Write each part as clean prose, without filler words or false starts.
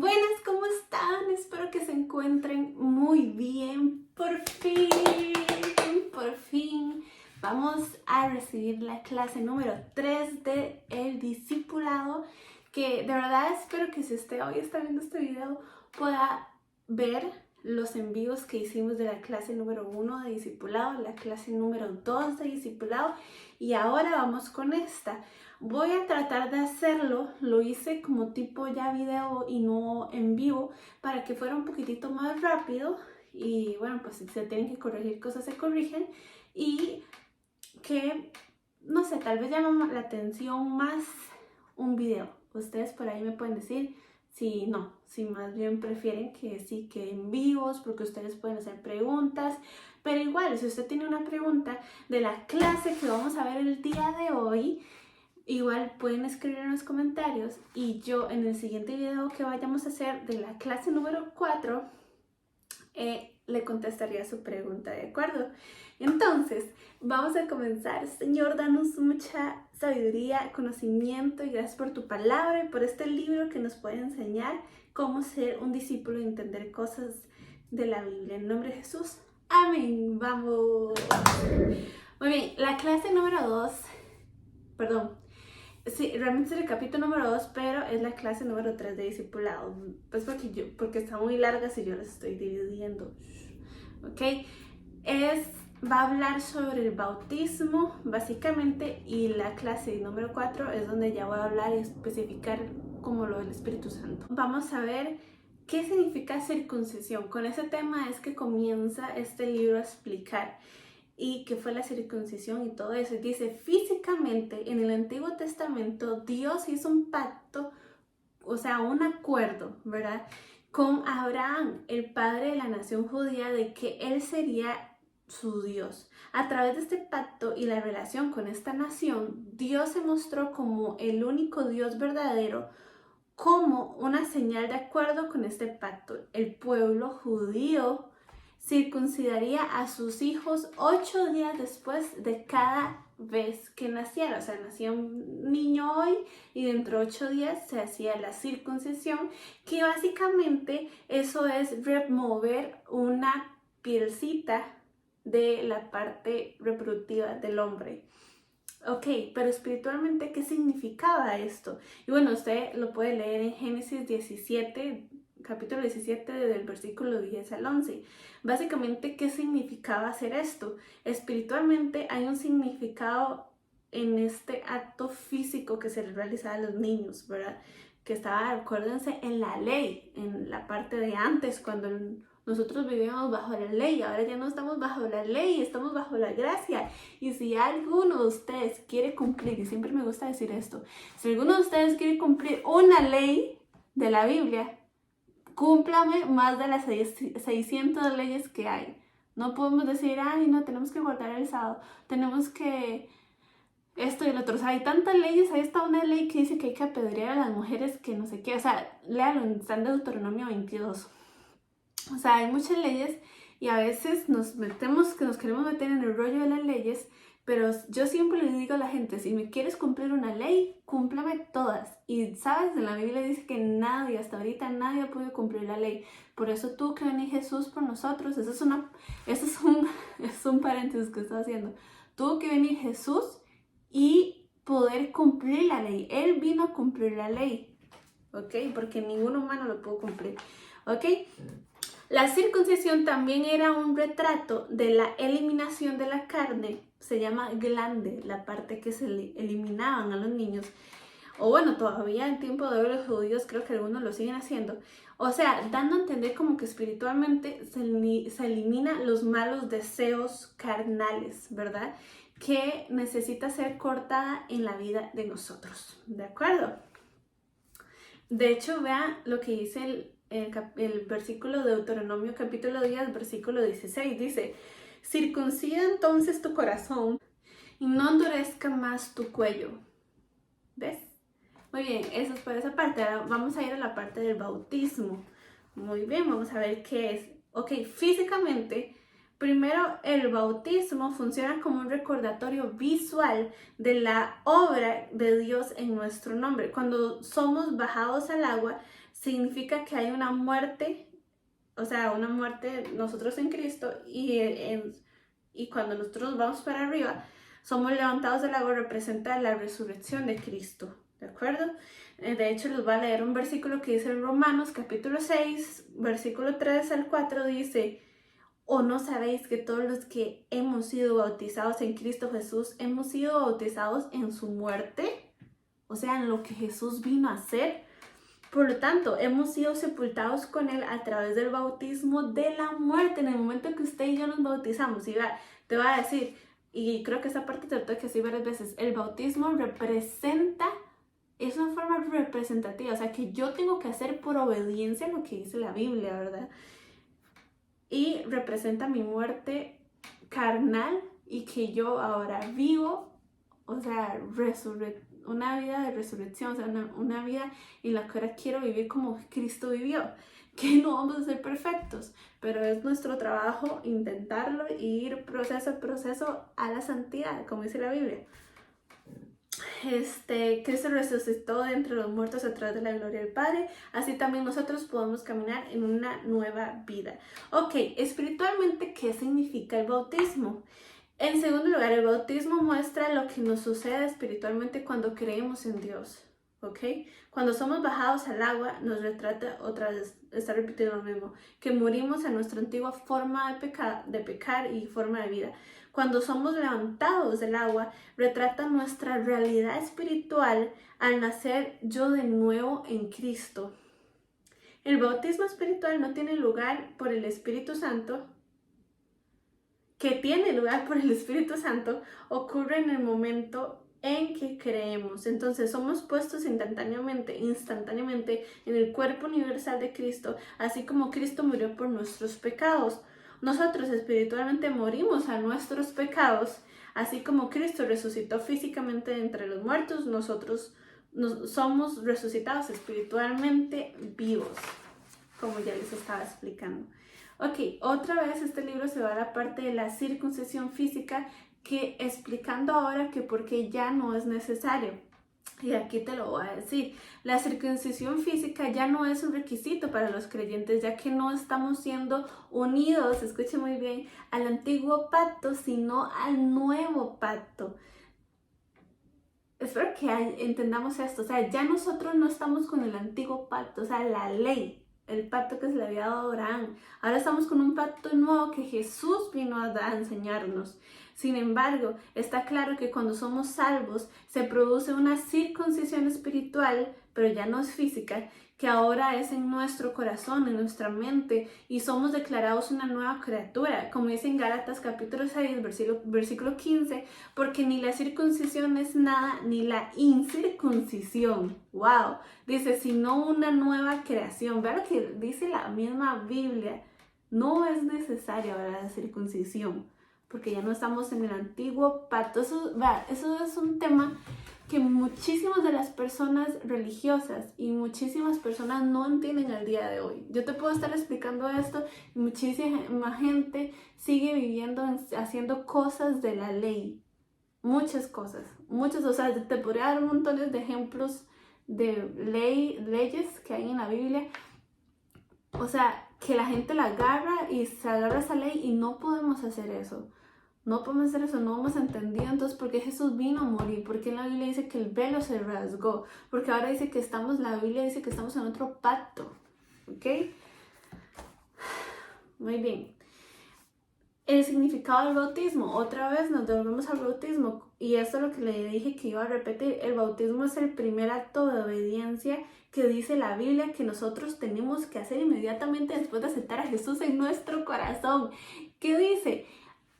Buenas, ¿cómo están? Espero que se encuentren muy bien. Por fin, vamos a recibir la clase número 3 de El Discipulado, que de verdad espero que si usted hoy está viendo este video pueda ver los envíos que hicimos de la clase número 1 de Discipulado, la clase número 2 de Discipulado y ahora vamos con esta. Voy a tratar de hacerlo, lo hice como tipo ya video y no en vivo para que fuera un poquitito más rápido y bueno, pues si se tienen que corregir cosas se corrigen y que, no sé, tal vez llama la atención más un video. Ustedes por ahí me pueden decir si no, si más bien prefieren que sí, que en vivos, porque ustedes pueden hacer preguntas, pero igual, si usted tiene una pregunta de la clase que vamos a ver el día de hoy, igual pueden escribir en los comentarios y yo en el siguiente video que vayamos a hacer de la clase número 4 le contestaría su pregunta, ¿de acuerdo? Entonces, vamos a comenzar. Señor, danos mucha sabiduría, conocimiento y gracias por tu palabra y por este libro que nos puede enseñar cómo ser un discípulo y entender cosas de la Biblia. En nombre de Jesús, amén. Vamos. Muy bien, la clase número 2, perdón. Sí, realmente es el capítulo número 2, pero es la clase número 3 de Discipulado. Pues porque está muy larga si yo las estoy dividiendo. ¿Ok? Va a hablar sobre el bautismo, básicamente, y la clase número 4 es donde ya voy a hablar y especificar como lo del Espíritu Santo. Vamos a ver qué significa circuncisión. Con ese tema es que comienza este libro a explicar. Y qué fue la circuncisión y todo eso. Dice, físicamente en el Antiguo Testamento Dios hizo un pacto, o sea, un acuerdo, ¿verdad? Con Abraham, el padre de la nación judía, de que él sería su Dios. A través de este pacto y la relación con esta nación, Dios se mostró como el único Dios verdadero, como una señal de acuerdo con este pacto. El pueblo judío circuncidaría a sus hijos 8 días después de cada vez que naciera. O sea, nacía un niño hoy y dentro de 8 días se hacía la circuncisión, que básicamente eso es remover una pielcita de la parte reproductiva del hombre. Ok, pero espiritualmente, ¿qué significaba esto? Y bueno, usted lo puede leer en Génesis 17, capítulo 17, del versículo 10 al 11. Básicamente, ¿qué significaba hacer esto? Espiritualmente hay un significado en este acto físico que se realizaba a los niños, ¿verdad? Que estaba, acuérdense, en la ley, en la parte de antes, cuando nosotros vivíamos bajo la ley. Ahora ya no estamos bajo la ley, estamos bajo la gracia. Y si alguno de ustedes quiere cumplir, y siempre me gusta decir esto, si alguno de ustedes quiere cumplir una ley de la Biblia, cúmplame más de las 600 leyes que hay. No podemos decir, ay, no, tenemos que guardar el sábado, tenemos que esto y lo otro. O sea, hay tantas leyes. Ahí está una ley que dice que hay que apedrear a las mujeres, que no sé qué. O sea, léalo, está en Deuteronomio 22. O sea, hay muchas leyes y a veces nos queremos meter en el rollo de las leyes, pero yo siempre le digo a la gente, si me quieres cumplir una ley, cúmplame todas. Y sabes, en la Biblia dice que nadie, hasta ahorita nadie ha podido cumplir la ley. Por eso tuvo que venir Jesús por nosotros. Eso es un paréntesis que estoy haciendo. Tuvo que venir Jesús y poder cumplir la ley. Él vino a cumplir la ley, ¿ok? Porque ningún humano lo pudo cumplir, ¿ok? La circuncisión también era un retrato de la eliminación de la carne, se llama glande, la parte que se eliminaban a los niños. O bueno, todavía en tiempo de los judíos creo que algunos lo siguen haciendo. O sea, dando a entender como que espiritualmente se elimina los malos deseos carnales, ¿verdad? Que necesita ser cortada en la vida de nosotros, ¿de acuerdo? De hecho, vean lo que dice el versículo de Deuteronomio capítulo 10, versículo 16. Dice, circuncida entonces tu corazón y no endurezca más tu cuello. ¿Ves? Muy bien, eso es por esa parte. Ahora vamos a ir a la parte del bautismo. Muy bien, vamos a ver qué es. Ok, físicamente, primero el bautismo funciona como un recordatorio visual de la obra de Dios en nuestro nombre. Cuando somos bajados al agua, significa que hay una muerte, o sea, una muerte nosotros en Cristo, y cuando nosotros vamos para arriba, somos levantados del agua, representa la resurrección de Cristo, ¿de acuerdo? De hecho, les voy a leer un versículo que dice en Romanos capítulo 6, versículo 3 al 4, dice: ¿O no sabéis que todos los que hemos sido bautizados en Cristo Jesús, hemos sido bautizados en su muerte? O sea, en lo que Jesús vino a hacer. Por lo tanto, hemos sido sepultados con Él a través del bautismo de la muerte. En el momento que usted y yo nos bautizamos, y te voy a decir, y creo que esa parte te lo tengo que decir varias veces, el bautismo representa, es una forma representativa, o sea, que yo tengo que hacer por obediencia a lo que dice la Biblia, ¿verdad? Y representa mi muerte carnal y que yo ahora vivo, o sea, una vida de resurrección, o sea, una vida en la que ahora quiero vivir como Cristo vivió. Que no vamos a ser perfectos, pero es nuestro trabajo intentarlo y ir proceso a proceso a la santidad, como dice la Biblia. Cristo resucitó de entre los muertos a través de la gloria del Padre, así también nosotros podemos caminar en una nueva vida. Ok, espiritualmente, ¿qué significa el bautismo? En segundo lugar, el bautismo muestra lo que nos sucede espiritualmente cuando creemos en Dios, ¿ok? Cuando somos bajados al agua, nos retrata otra vez, está repitiendo lo mismo, que morimos a nuestra antigua forma de pecar y forma de vida. Cuando somos levantados del agua, retrata nuestra realidad espiritual al nacer yo de nuevo en Cristo. El bautismo espiritual no tiene lugar por el Espíritu Santo, que tiene lugar por el Espíritu Santo, ocurre en el momento en que creemos. Entonces somos puestos instantáneamente en el cuerpo universal de Cristo, así como Cristo murió por nuestros pecados. Nosotros espiritualmente morimos a nuestros pecados, así como Cristo resucitó físicamente entre los muertos, nosotros somos resucitados espiritualmente vivos, como ya les estaba explicando. Ok, otra vez este libro se va a la parte de la circuncisión física, que explicando ahora que por qué ya no es necesario. Y aquí te lo voy a decir. La circuncisión física ya no es un requisito para los creyentes, ya que no estamos siendo unidos, escuche muy bien, al antiguo pacto, sino al nuevo pacto. Espero que entendamos esto. O sea, ya nosotros no estamos con el antiguo pacto, o sea, la ley, el pacto que se le había dado a Abraham. Ahora estamos con un pacto nuevo que Jesús vino a enseñarnos. Sin embargo, está claro que cuando somos salvos se produce una circuncisión espiritual, pero ya no es física, que ahora es en nuestro corazón, en nuestra mente, y somos declarados una nueva criatura, como dice en Gálatas capítulo 6, versículo 15, porque ni la circuncisión es nada, ni la incircuncisión, wow, dice, sino una nueva creación. Vean lo que dice la misma Biblia, no es necesaria ahora la circuncisión, porque ya no estamos en el antiguo pacto. Eso es un tema que muchísimas de las personas religiosas y muchísimas personas no entienden al día de hoy. Yo te puedo estar explicando esto y muchísima gente sigue viviendo, haciendo cosas de la ley. Muchas cosas, o sea, te podría dar montones de ejemplos de leyes que hay en la Biblia. O sea, que la gente la agarra y se agarra esa ley y no podemos hacer eso. No podemos hacer eso, no hemos entendido entonces por qué Jesús vino a morir, por qué en la Biblia dice que el velo se rasgó, porque ahora dice que la Biblia dice que estamos en otro pacto, ¿ok? Muy bien. El significado del bautismo, otra vez nos devolvemos al bautismo, y esto es lo que le dije que iba a repetir. El bautismo es el primer acto de obediencia que dice la Biblia que nosotros tenemos que hacer inmediatamente después de aceptar a Jesús en nuestro corazón. ¿Qué dice?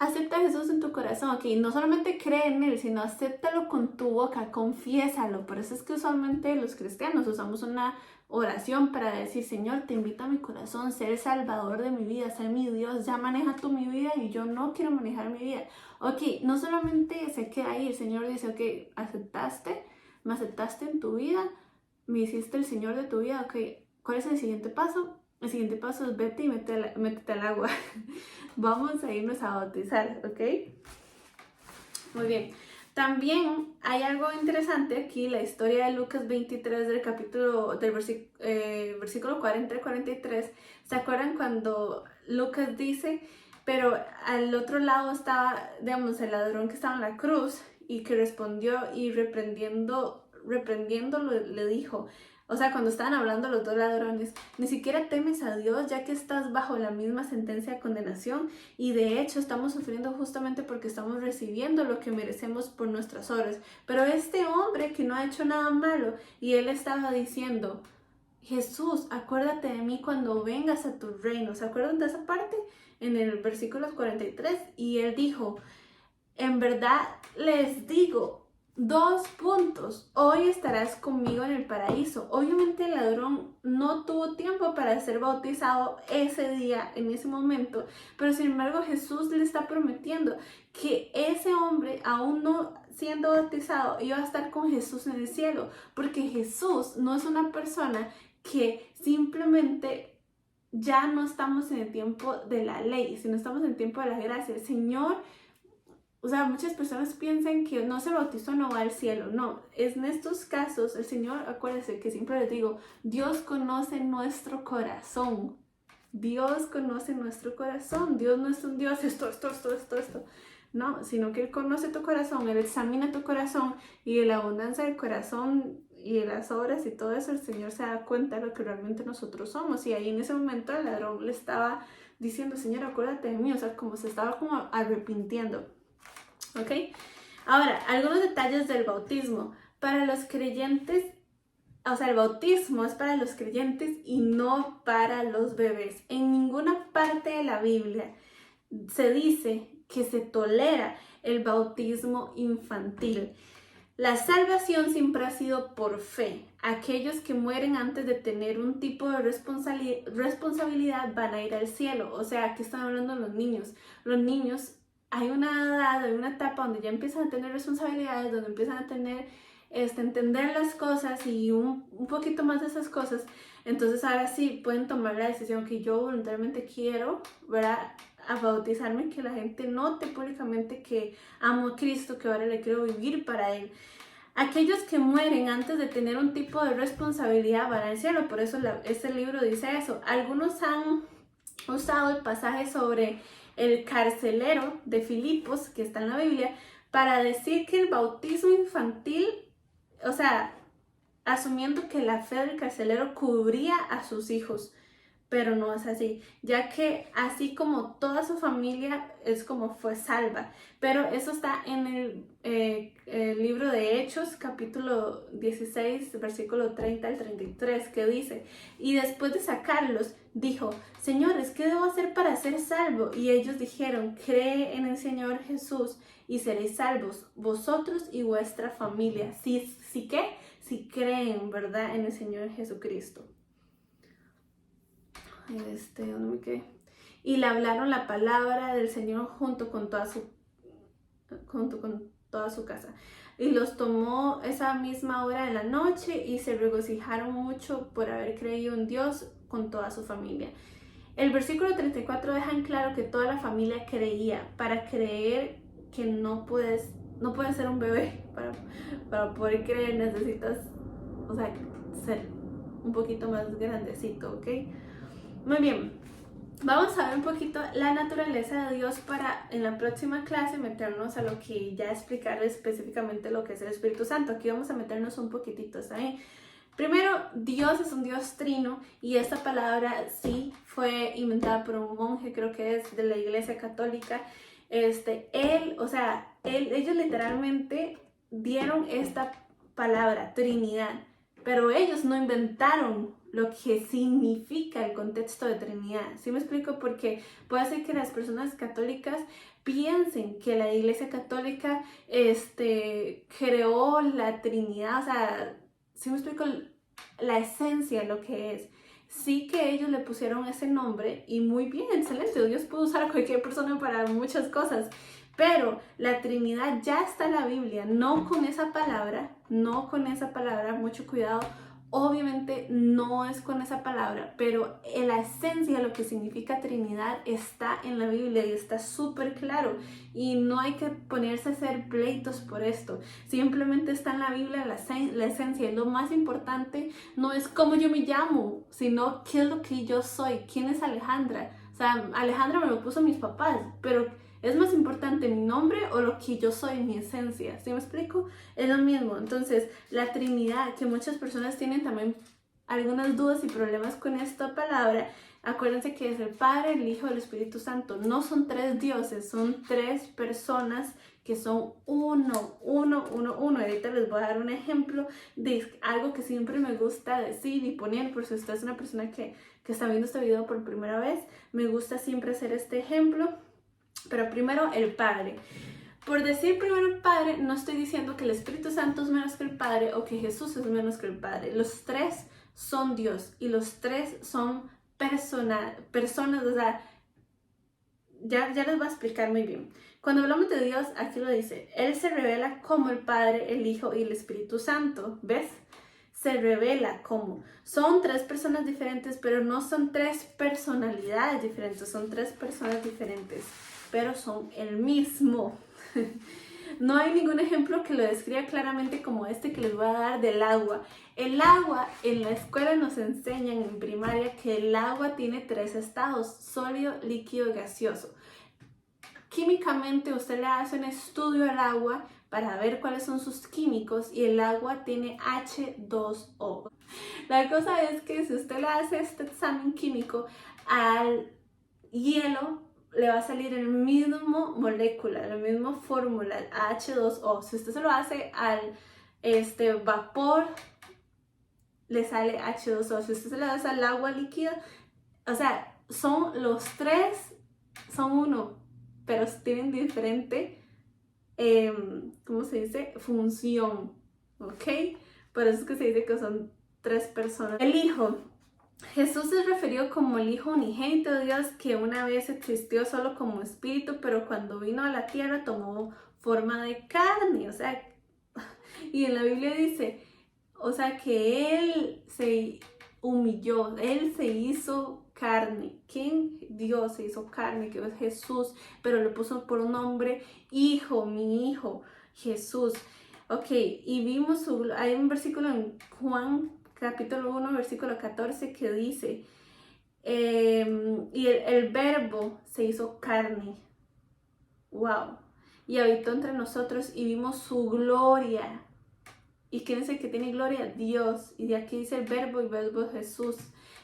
Acepta a Jesús en tu corazón, ok, no solamente cree en Él, sino acéptalo con tu boca, confiésalo. Por eso es que usualmente los cristianos usamos una oración para decir, Señor, te invito a mi corazón, ser el salvador de mi vida, ser mi Dios, ya maneja tú mi vida y yo no quiero manejar mi vida. Ok, no solamente se queda ahí, el Señor dice, ok, me aceptaste en tu vida, me hiciste el Señor de tu vida, ok, ¿cuál es el siguiente paso? El siguiente paso es vete y métete al agua. Vamos a irnos a bautizar, ¿ok? Muy bien. También hay algo interesante aquí, la historia de Lucas 23 del versículo 40 al 43. ¿Se acuerdan cuando Lucas dice, pero al otro lado estaba, digamos, el ladrón que estaba en la cruz y que respondió y reprendiéndolo le dijo, o sea, cuando estaban hablando los dos ladrones, ni siquiera temes a Dios ya que estás bajo la misma sentencia de condenación y de hecho estamos sufriendo justamente porque estamos recibiendo lo que merecemos por nuestras obras. Pero este hombre que no ha hecho nada malo y él estaba diciendo, Jesús, acuérdate de mí cuando vengas a tu reino. ¿Se acuerdan de esa parte? En el versículo 43 y él dijo, en verdad les digo, 2 puntos, hoy estarás conmigo en el paraíso. Obviamente el ladrón no tuvo tiempo para ser bautizado ese día, en ese momento, pero sin embargo Jesús le está prometiendo que ese hombre, aún no siendo bautizado, iba a estar con Jesús en el cielo, porque Jesús no es una persona que simplemente ya no estamos en el tiempo de la ley, sino estamos en el tiempo de la gracia. El Señor, o sea, muchas personas piensan que no se bautizó, no va al cielo. No, es en estos casos, el Señor, acuérdense que siempre les digo, Dios conoce nuestro corazón. Dios conoce nuestro corazón. Dios no es un Dios, esto. No, sino que Él conoce tu corazón, Él examina tu corazón y de la abundancia del corazón y de las obras y todo eso, el Señor se da cuenta de lo que realmente nosotros somos. Y ahí en ese momento el ladrón le estaba diciendo, Señor, acuérdate de mí, o sea, como se estaba como arrepintiendo. ¿Ok? Ahora, algunos detalles del bautismo. Para los creyentes, o sea, el bautismo es para los creyentes y no para los bebés. En ninguna parte de la Biblia se dice que se tolera el bautismo infantil. La salvación siempre ha sido por fe. Aquellos que mueren antes de tener un tipo de responsabilidad van a ir al cielo. O sea, aquí están hablando los niños. Los niños, hay una edad, hay una etapa donde ya empiezan a tener responsabilidades, donde empiezan a tener, entender las cosas y un poquito más de esas cosas. Entonces ahora sí pueden tomar la decisión que yo voluntariamente quiero, ¿verdad?, a bautizarme, que la gente note públicamente que amo a Cristo, que ahora le quiero vivir para Él. Aquellos que mueren antes de tener un tipo de responsabilidad van al cielo, por eso este libro dice eso. Algunos han usado el pasaje sobre el carcelero de Filipos, que está en la Biblia, para decir que el bautismo infantil, o sea, asumiendo que la fe del carcelero cubría a sus hijos, pero no es así, ya que así como toda su familia es como fue salva. Pero eso está en el libro de Hechos, capítulo 16, versículo 30 al 33, que dice, y después de sacarlos, dijo, señores, ¿qué debo hacer para ser salvo? Y ellos dijeron, cree en el Señor Jesús y seréis salvos, vosotros y vuestra familia. ¿Sí qué? Si creen, ¿verdad?, en el Señor Jesucristo. ¿Dónde me quedé? Y le hablaron la palabra del Señor junto con toda su casa. Y los tomó esa misma hora de la noche y se regocijaron mucho por haber creído en Dios con toda su familia. El versículo 34 deja en claro que toda la familia creía. Para creer que no puedes ser un bebé. Para poder creer necesitas, o sea, ser un poquito más grandecito, ¿ok? Muy bien, vamos a ver un poquito la naturaleza de Dios para en la próxima clase meternos a lo que ya explicar específicamente lo que es el Espíritu Santo. Aquí vamos a meternos un poquitito, ¿saben? Primero, Dios es un Dios trino y esta palabra sí fue inventada por un monje, creo que es de la Iglesia Católica. Ellos literalmente dieron esta palabra, Trinidad, pero ellos no inventaron lo que significa el contexto de Trinidad. ¿Sí me explico? Porque puede ser que las personas católicas piensen que la Iglesia Católica creó la Trinidad, o sea, ¿sí me explico? La esencia, lo que es. Sí que ellos le pusieron ese nombre y muy bien, excelente. Dios puede usar a cualquier persona para muchas cosas, pero la Trinidad ya está en la Biblia, no con esa palabra, mucho cuidado, obviamente no es con esa palabra, pero en la esencia, lo que significa Trinidad está en la Biblia y está súper claro. Y no hay que ponerse a hacer pleitos por esto. Simplemente está en la Biblia la esencia. Y lo más importante no es cómo yo me llamo, sino qué es lo que yo soy. ¿Quién es Alejandra? O sea, Alejandra me lo puso mis papás, pero ¿es más importante mi nombre o lo que yo soy, mi esencia? ¿Sí me explico? Es lo mismo. Entonces, la Trinidad, que muchas personas tienen también algunas dudas y problemas con esta palabra, acuérdense que es el Padre, el Hijo y el Espíritu Santo. No son tres dioses, son tres personas que son uno. Ahorita les voy a dar un ejemplo de algo que siempre me gusta decir y poner, por si usted es una persona que está viendo este video por primera vez, me gusta siempre hacer este ejemplo. Pero primero el Padre. Por decir primero el Padre, no estoy diciendo que el Espíritu Santo es menos que el Padre o que Jesús es menos que el Padre. Los tres son Dios y los tres son personas, o sea, ya les voy a explicar muy bien. Cuando hablamos de Dios, aquí lo dice, Él se revela como el Padre, el Hijo y el Espíritu Santo, ¿ves? Se revela como. Son tres personas diferentes, pero no son tres personalidades diferentes, son tres personas diferentes, pero son el mismo. No hay ningún ejemplo que lo describa claramente como este que les voy a dar del agua. El agua, en la escuela nos enseñan en primaria que el agua tiene tres estados, sólido, líquido y gaseoso. Químicamente usted le hace un estudio al agua para ver cuáles son sus químicos y el agua tiene H2O. La cosa es que si usted le hace este examen químico al hielo, le va a salir el mismo molécula, la misma fórmula, H2O. Si usted se lo hace al vapor, le sale H2O. Si usted se lo hace al agua líquida, o sea, son los tres, son uno, pero tienen diferente, ¿cómo se dice? Función, ¿ok? Por eso es que se dice que son tres personas. El Hijo. Jesús es referido como el Hijo unigénito de Dios que una vez existió solo como espíritu, pero cuando vino a la tierra tomó forma de carne, o sea, y en la Biblia dice, o sea, que Él se humilló, Él se hizo carne. ¿Quién? Dios se hizo carne, que es Jesús, pero le puso por un nombre Hijo, mi Hijo, Jesús. Ok, y vimos, hay un versículo en Juan capítulo 1, versículo 14 que dice, y el verbo se hizo carne, wow, y habitó entre nosotros y vimos su gloria. ¿Y quién es el que tiene gloria? Dios. Y de aquí dice el verbo, y verbo Jesús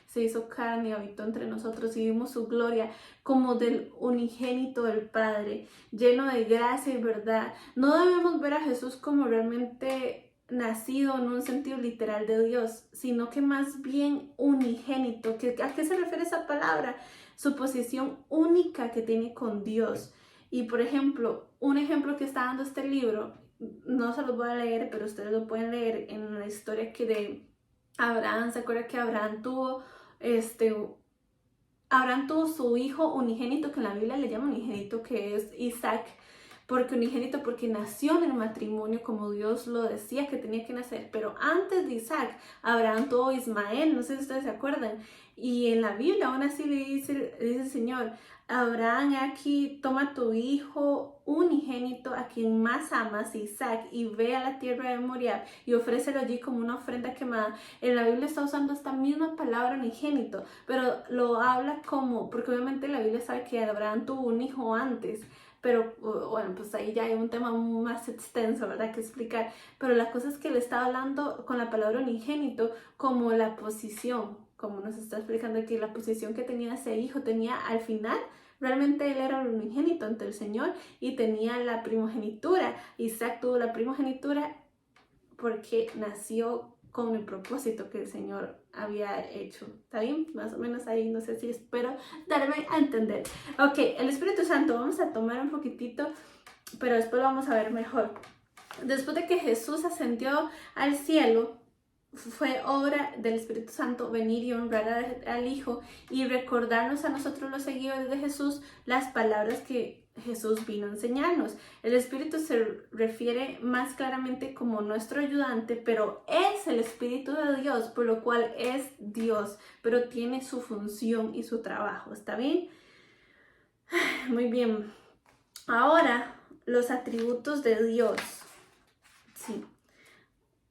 se hizo carne y habitó entre nosotros y vimos su gloria como del unigénito del Padre, lleno de gracia y verdad. No debemos ver a Jesús como realmente nacido en un sentido literal de Dios, sino que más bien unigénito. ¿A qué se refiere esa palabra? Su posición única que tiene con Dios. Y por ejemplo, un ejemplo que está dando este libro, no se los voy a leer, pero ustedes lo pueden leer en la historia que de Abraham. ¿Se acuerda que Abraham tuvo su hijo unigénito, que en la Biblia le llama unigénito, que es Isaac? Porque unigénito, porque nació en el matrimonio como Dios lo decía que tenía que nacer. Pero antes de Isaac, Abraham tuvo Ismael, no sé si ustedes se acuerdan. Y en la Biblia aún así le dice el Señor, Abraham, aquí toma tu hijo unigénito, a quien más amas, Isaac, y ve a la tierra de Moriah y ofrécelo allí como una ofrenda quemada. En la Biblia está usando esta misma palabra unigénito, pero lo habla como, porque obviamente la Biblia sabe que Abraham tuvo un hijo antes. Pero bueno, pues ahí ya hay un tema más extenso, ¿verdad?, que explicar. Pero la cosa es que le está hablando con la palabra unigénito como la posición, como nos está explicando aquí, la posición que tenía ese hijo. Tenía al final, realmente él era el unigénito ante el Señor y tenía la primogenitura. Isaac tuvo la primogenitura porque nació con el propósito que el Señor había hecho. ¿Está bien? Más o menos ahí, no sé si espero darme a entender. Ok, el Espíritu Santo, vamos a tomar un poquitito, pero después lo vamos a ver mejor. Después de que Jesús ascendió al cielo, fue obra del Espíritu Santo venir y honrar al Hijo y recordarnos a nosotros los seguidores de Jesús las palabras que Jesús vino a enseñarnos. El Espíritu se refiere más claramente como nuestro ayudante, pero es el Espíritu de Dios, por lo cual es Dios, pero tiene su función y su trabajo. ¿Está bien? Muy bien. Ahora, los atributos de Dios. Sí.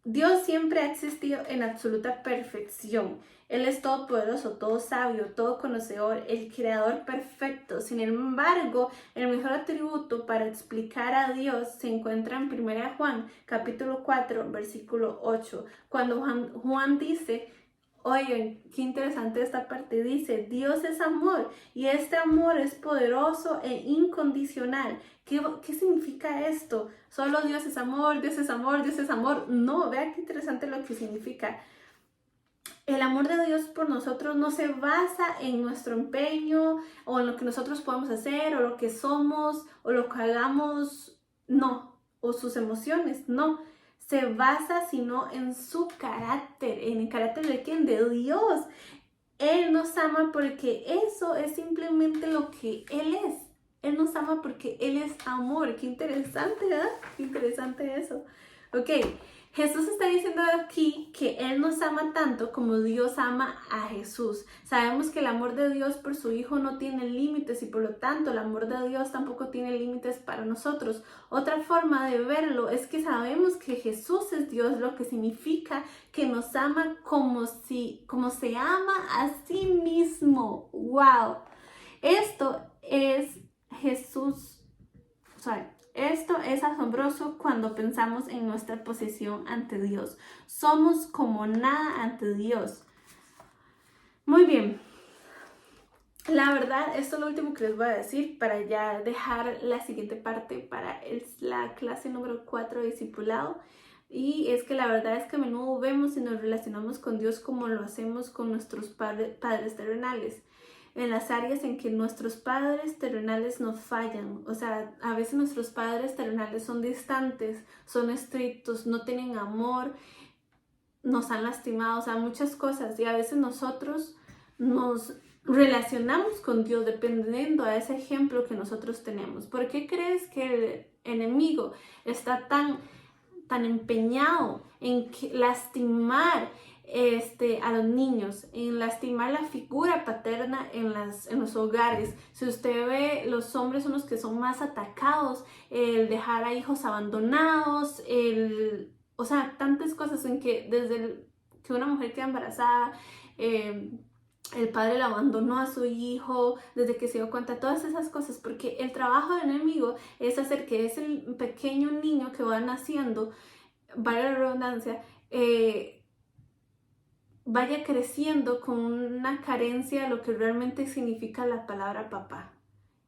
Dios siempre ha existido en absoluta perfección. Él es todopoderoso, todo sabio, todo conocedor, el creador perfecto. Sin embargo, el mejor atributo para explicar a Dios se encuentra en 1 Juan, capítulo 4, versículo 8, cuando Juan dice: oigan, qué interesante esta parte, dice: Dios es amor y este amor es poderoso e incondicional. ¿Qué significa esto? Solo Dios es amor, Dios es amor, Dios es amor. No, vean qué interesante lo que significa. El amor de Dios por nosotros no se basa en nuestro empeño o en lo que nosotros podemos hacer o lo que somos o lo que hagamos, no, o sus emociones, no. Se basa sino en su carácter. ¿En el carácter de quién? De Dios. Él nos ama porque eso es simplemente lo que Él es. Él nos ama porque Él es amor. Qué interesante, ¿verdad? Qué interesante eso. Ok, Jesús está diciendo aquí que Él nos ama tanto como Dios ama a Jesús. Sabemos que el amor de Dios por su Hijo no tiene límites y por lo tanto el amor de Dios tampoco tiene límites para nosotros. Otra forma de verlo es que sabemos que Jesús es Dios, lo que significa que nos ama como se ama a sí mismo. ¡Wow! Esto es Jesús, esto es asombroso cuando pensamos en nuestra posición ante Dios. Somos como nada ante Dios. Muy bien. La verdad, esto es lo último que les voy a decir para ya dejar la siguiente parte para la clase número 4 de discipulado. Y es que la verdad es que a menudo vemos y nos relacionamos con Dios como lo hacemos con nuestros padres terrenales, en las áreas en que nuestros padres terrenales nos fallan. O sea, a veces nuestros padres terrenales son distantes, son estrictos, no tienen amor, nos han lastimado, o sea, muchas cosas. Y a veces nosotros nos relacionamos con Dios dependiendo a ese ejemplo que nosotros tenemos. ¿Por qué crees que el enemigo está tan empeñado en lastimar a los niños, en lastimar la figura paterna en los hogares? Si usted ve, los hombres son los que son más atacados, el dejar a hijos abandonados, o sea, tantas cosas en que desde que una mujer queda embarazada, el padre le abandonó a su hijo, desde que se dio cuenta, todas esas cosas, porque el trabajo del enemigo es hacer que ese pequeño niño que va naciendo, vaya la redundancia, vaya creciendo con una carencia de lo que realmente significa la palabra papá.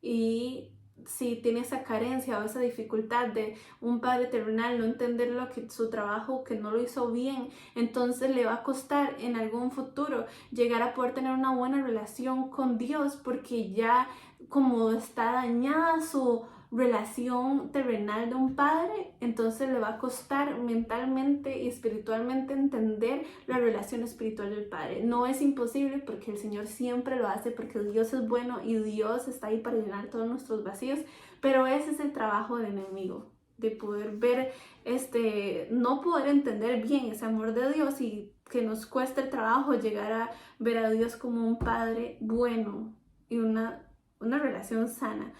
Y si tiene esa carencia o esa dificultad de un padre terrenal no entender su trabajo, que no lo hizo bien, entonces le va a costar en algún futuro llegar a poder tener una buena relación con Dios, porque ya como está dañada su relación terrenal de un padre, entonces le va a costar mentalmente y espiritualmente entender la relación espiritual del padre. No es imposible, porque el Señor siempre lo hace, porque Dios es bueno y Dios está ahí para llenar todos nuestros vacíos, pero ese es el trabajo del enemigo, de poder ver, no poder entender bien ese amor de Dios y que nos cueste el trabajo llegar a ver a Dios como un padre bueno y una relación sana.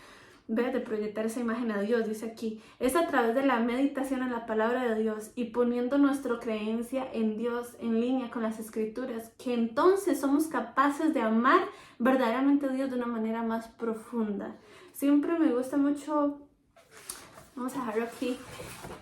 De proyectar esa imagen a Dios, dice aquí, es a través de la meditación en la palabra de Dios y poniendo nuestra creencia en Dios en línea con las escrituras, que entonces somos capaces de amar verdaderamente a Dios de una manera más profunda. Siempre me gusta mucho, vamos a dejarlo aquí,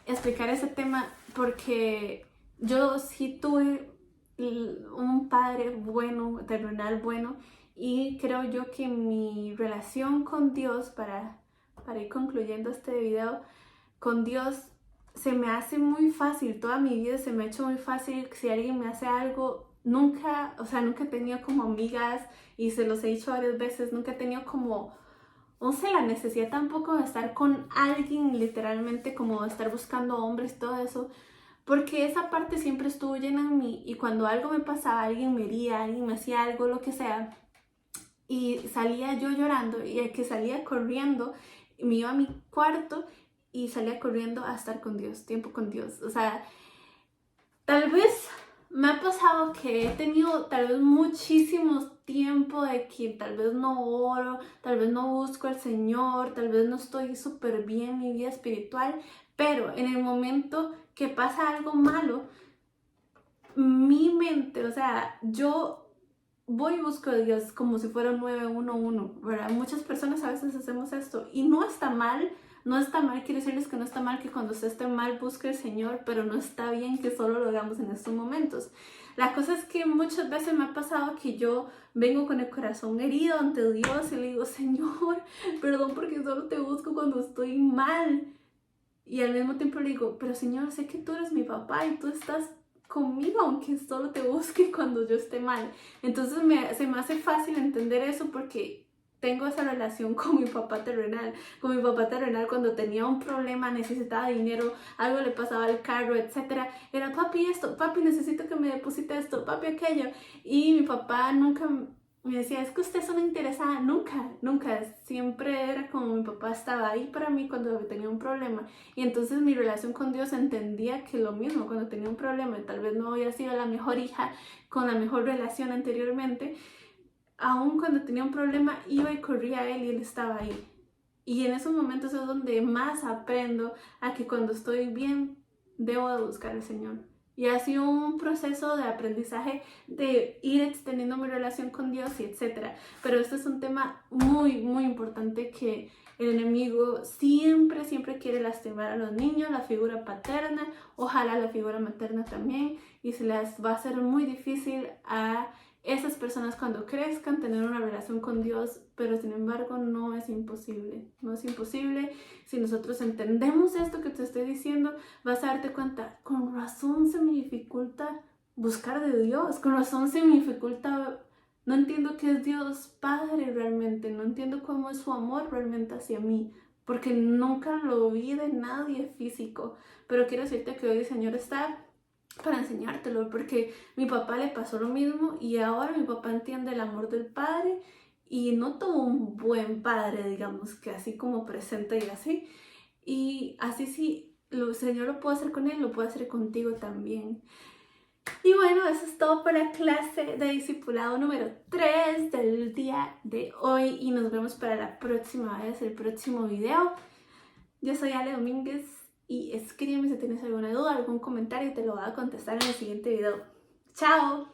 explicar ese tema, porque yo sí tuve un padre bueno, terrenal bueno, y creo yo que mi relación con Dios, para ir concluyendo este video, con Dios se me hace muy fácil. Toda mi vida se me ha hecho muy fácil. Si alguien me hace algo, nunca he tenido como amigas, y se los he dicho varias veces, nunca he tenido como, no sé, la necesidad tampoco de estar con alguien, literalmente, como de estar buscando hombres, todo eso. porque esa parte siempre estuvo llena en mí y cuando algo me pasaba, alguien me hería, alguien me hacía algo, lo que sea, y salía yo llorando y el que salía corriendo, me iba a mi cuarto y salía corriendo a estar con Dios, tiempo con Dios. O sea, tal vez me ha pasado que he tenido tal vez muchísimo tiempo de que tal vez no oro, tal vez no busco al Señor, tal vez no estoy súper bien en mi vida espiritual, pero en el momento que pasa algo malo, mi mente, o sea, yo voy y busco a Dios como si fuera un 911, ¿verdad? Muchas personas a veces hacemos esto y no está mal, no está mal, quiero decirles que no está mal que cuando usted esté mal busque al Señor, pero no está bien que solo lo hagamos en estos momentos. La cosa es que muchas veces me ha pasado que yo vengo con el corazón herido ante Dios y le digo, Señor, perdón porque solo te busco cuando estoy mal. Y al mismo tiempo le digo, pero Señor, sé que tú eres mi papá y tú estás conmigo, aunque solo te busque cuando yo esté mal. Entonces se me hace fácil entender eso porque tengo esa relación con mi papá terrenal. Con mi papá terrenal cuando tenía un problema, necesitaba dinero, algo le pasaba al carro, etc. Era, papi esto, papi necesito que me deposite esto, papi aquello. Y mi papá nunca me decía, es que usted es una interesada. Nunca, nunca. Siempre era como mi papá estaba ahí para mí cuando tenía un problema. Y entonces mi relación con Dios entendía que lo mismo, cuando tenía un problema, tal vez no había sido la mejor hija con la mejor relación anteriormente, aún cuando tenía un problema iba y corría a Él y Él estaba ahí. Y en esos momentos es donde más aprendo a que cuando estoy bien, debo de buscar al Señor. Y ha sido un proceso de aprendizaje de ir extendiendo mi relación con Dios y etcétera. Pero este es un tema muy, muy importante que el enemigo siempre, siempre quiere lastimar a los niños, la figura paterna, ojalá la figura materna también, y se les va a hacer muy difícil a esas personas cuando crezcan tener una relación con Dios, pero sin embargo no es imposible, no es imposible. Si nosotros entendemos esto que te estoy diciendo, vas a darte cuenta, con razón se me dificulta buscar de Dios, con razón se me dificulta, no entiendo qué es Dios Padre realmente, no entiendo cómo es su amor realmente hacia mí, porque nunca lo vi de nadie físico, pero quiero decirte que hoy el Señor está para enseñártelo, porque mi papá le pasó lo mismo y ahora mi papá entiende el amor del padre y no tuvo un buen padre, digamos, que así como presente y así. Y así sí, el Señor lo puede hacer con él, lo puede hacer contigo también. Y bueno, eso es todo para la clase de discipulado número 3 del día de hoy y nos vemos para la próxima vez, el próximo video. Yo soy Ale Domínguez y escríbeme si tienes alguna duda, algún comentario y te lo voy a contestar en el siguiente video. ¡Chao!